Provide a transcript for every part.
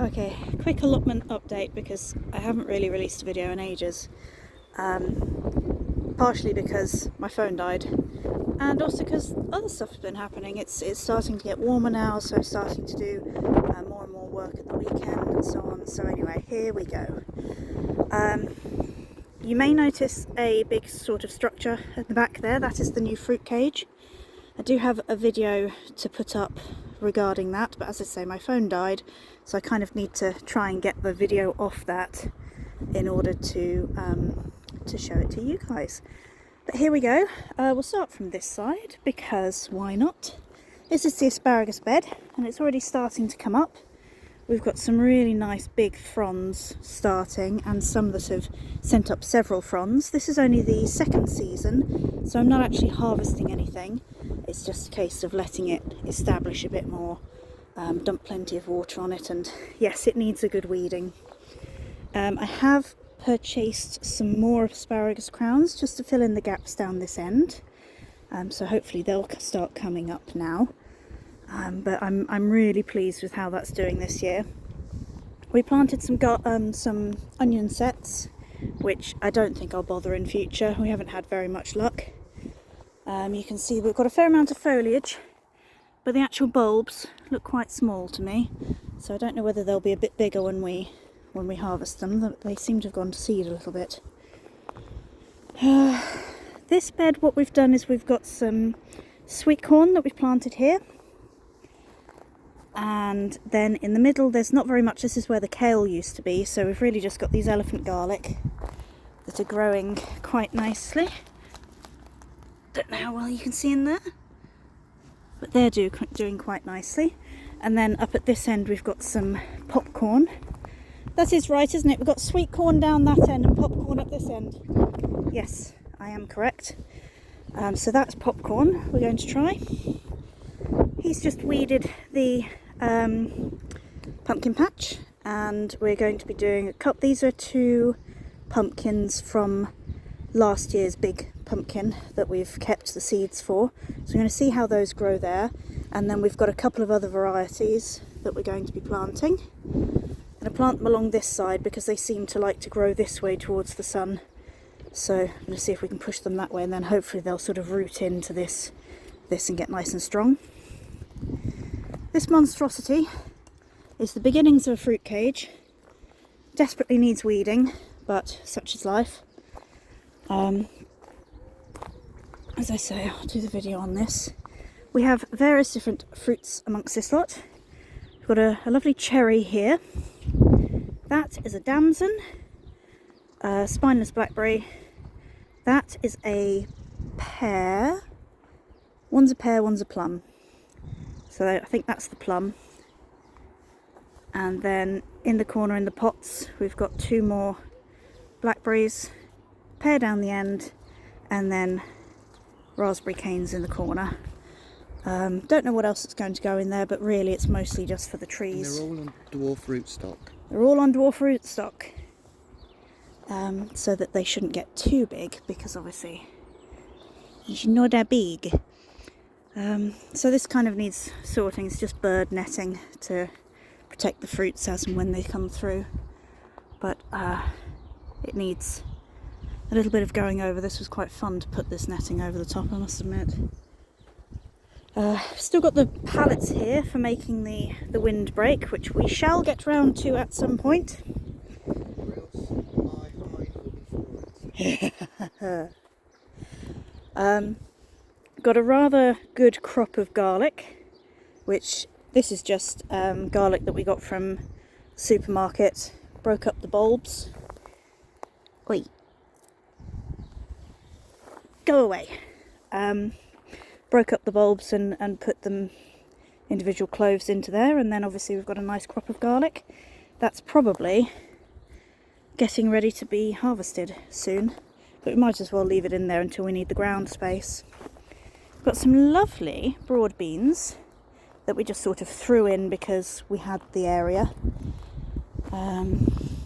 Okay, quick allotment update because I haven't really released a video in ages. Partially because my phone died, and also because other stuff's been happening. It's starting to get warmer now, so I'm starting to do more and more work at the weekend and so on. So anyway, here we go. You may notice a big sort of structure at the back there. That is the new fruit cage. I do have a video to put up regarding that, but as I say, my phone died, so I kind of need to try and get the video off that in order to show it to you guys. But here we go. We'll start from this side because why not? This is the asparagus bed, and it's already starting to come up. We've got some really nice big fronds starting, and some that have sent up several fronds. This is only the second season, so I'm not actually harvesting anything. It's just a case of letting it establish a bit more, dump plenty of water on it, and yes, it needs a good weeding. I have purchased some more asparagus crowns just to fill in the gaps down this end, so hopefully they'll start coming up now. But I'm really pleased with how that's doing this year. We planted some onion sets, which I don't think I'll bother in future. We haven't had very much luck. You can see we've got a fair amount of foliage, but the actual bulbs look quite small to me, so I don't know whether they'll be a bit bigger when we harvest them. They seem to have gone to seed a little bit. This bed, what we've done is we've got some sweet corn that we've planted here, and then in the middle there's not very much. This is where the kale used to be, so we've really just got these elephant garlic that are growing quite nicely. Don't know how well you can see in there, but they're doing quite nicely. And then up at this end we've got some popcorn. That is right, isn't it? We've got sweet corn down that end and popcorn up this end. Yes, I am correct. So that's popcorn we're going to try. He's just weeded the pumpkin patch, and we're going to be doing a cup. These are 2 pumpkins from last year's big pumpkin that we've kept the seeds for. So we're going to see how those grow there, and then we've got a couple of other varieties that we're going to be planting. I'm going to plant them along this side because they seem to like to grow this way towards the sun. So I'm going to see if we can push them that way, and then hopefully they'll sort of root into this and get nice and strong. This monstrosity is the beginnings of a fruit cage. Desperately needs weeding, but such is life. As I say, I'll do the video on this. We have various different fruits amongst this lot. We've got a lovely cherry here. That is a damson, a spineless blackberry. That is a pear. One's a pear, one's a plum. So I think that's the plum. And then in the corner in the pots we've got 2 more blackberries, pear down the end, and then raspberry canes in the corner. Don't know what else is going to go in there, but really it's mostly just for the trees. And they're all on dwarf rootstock. They're all on dwarf rootstock, so that they shouldn't get too big, because obviously it's not that big. So this kind of needs sorting. It's just bird netting to protect the fruits as and when they come through, but it needs a little bit of going over. This was quite fun to put this netting over the top, I must admit. Still got the pallets here for making the windbreak, which we shall get round to at some point. Got a rather good crop of garlic, which this is just garlic that we got from the supermarket. Broke up the bulbs. Oi. Go away. Broke up the bulbs and put them individual cloves into there, and then obviously we've got a nice crop of garlic. That's probably getting ready to be harvested soon, but we might as well leave it in there until we need the ground space. We've got some lovely broad beans that we just sort of threw in because we had the area.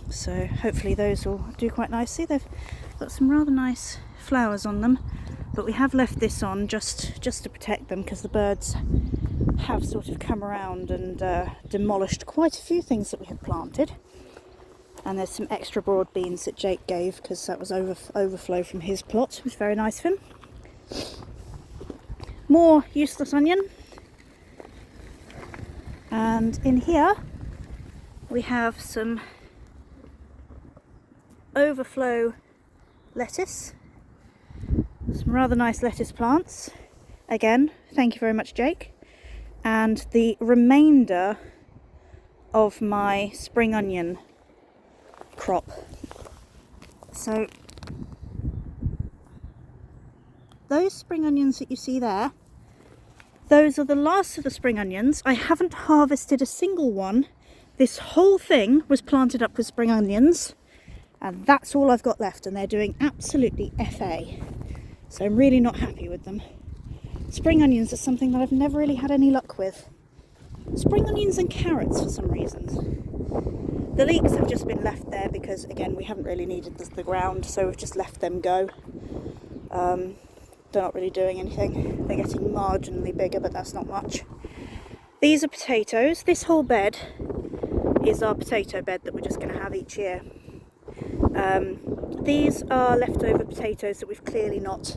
So hopefully those will do quite nicely. They've got some rather nice flowers on them, but we have left this on just to protect them because the birds have sort of come around and demolished quite a few things that we had planted. And there's some extra broad beans that Jake gave because that was overflow from his plot. It was very nice of him. More useless onion. And in here we have some overflow lettuce. Some rather nice lettuce plants. Again, thank you very much, Jake. And the remainder of my spring onion crop. So those spring onions that you see there, those are the last of the spring onions. I haven't harvested a single one. This whole thing was planted up with spring onions, and that's all I've got left, and they're doing absolutely FA. So I'm really not happy with them. Spring onions are something that I've never really had any luck with. Spring onions and carrots for some reason. The leeks have just been left there because, again, we haven't really needed the ground, so we've just left them go. They're not really doing anything. They're getting marginally bigger, but that's not much. These are potatoes. This whole bed is our potato bed that we're just going to have each year. These are leftover potatoes that we've clearly not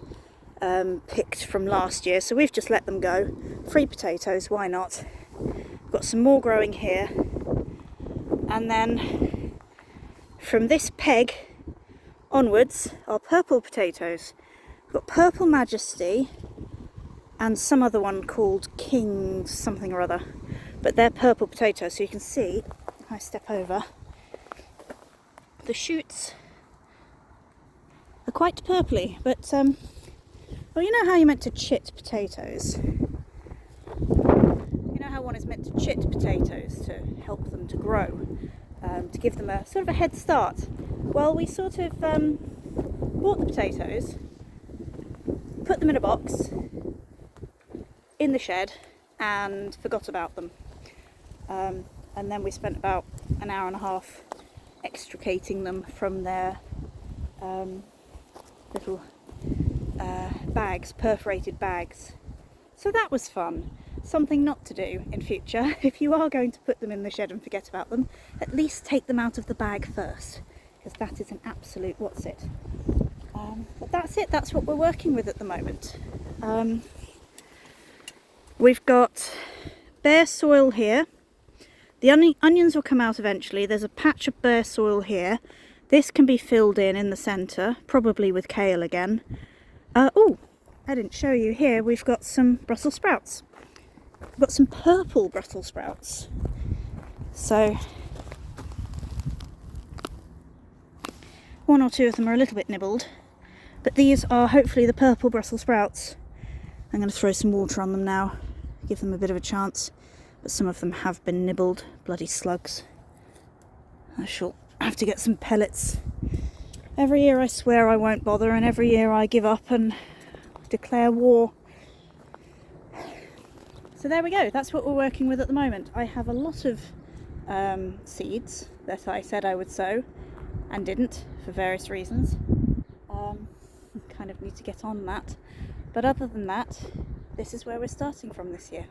picked from last year, so we've just let them go. Free potatoes, why not? We've got some more growing here, and then from this peg onwards are purple potatoes. We've got Purple Majesty and some other one called King something or other, but they're purple potatoes, so you can see, if I step over, the shoots are quite purpley, but well, you know how you're meant to chit potatoes? You know how one is meant to chit potatoes to help them to grow, to give them a sort of a head start? Well, we sort of bought the potatoes, put them in a box in the shed and forgot about them. And then we spent about an hour and a half extricating them from their little bags, perforated bags. So that was fun. Something not to do in future. If you are going to put them in the shed and forget about them, at least take them out of the bag first, because that is an absolute what's it. But that's it, that's what we're working with at the moment. We've got bare soil here. The onions will come out eventually. There's a patch of bare soil here. This can be filled in the centre, probably with kale again. Oh, I didn't show you here. We've got some Brussels sprouts. We've got some purple Brussels sprouts. So one or two of them are a little bit nibbled, but these are hopefully the purple Brussels sprouts. I'm going to throw some water on them now, give them a bit of a chance, but some of them have been nibbled. Bloody slugs. I shall have to get some pellets. Every year I swear I won't bother, and every year I give up and declare war. So there we go, that's what we're working with at the moment. I have a lot of seeds that I said I would sow and didn't for various reasons. Kind of need to get on that. But other than that, this is where we're starting from this year.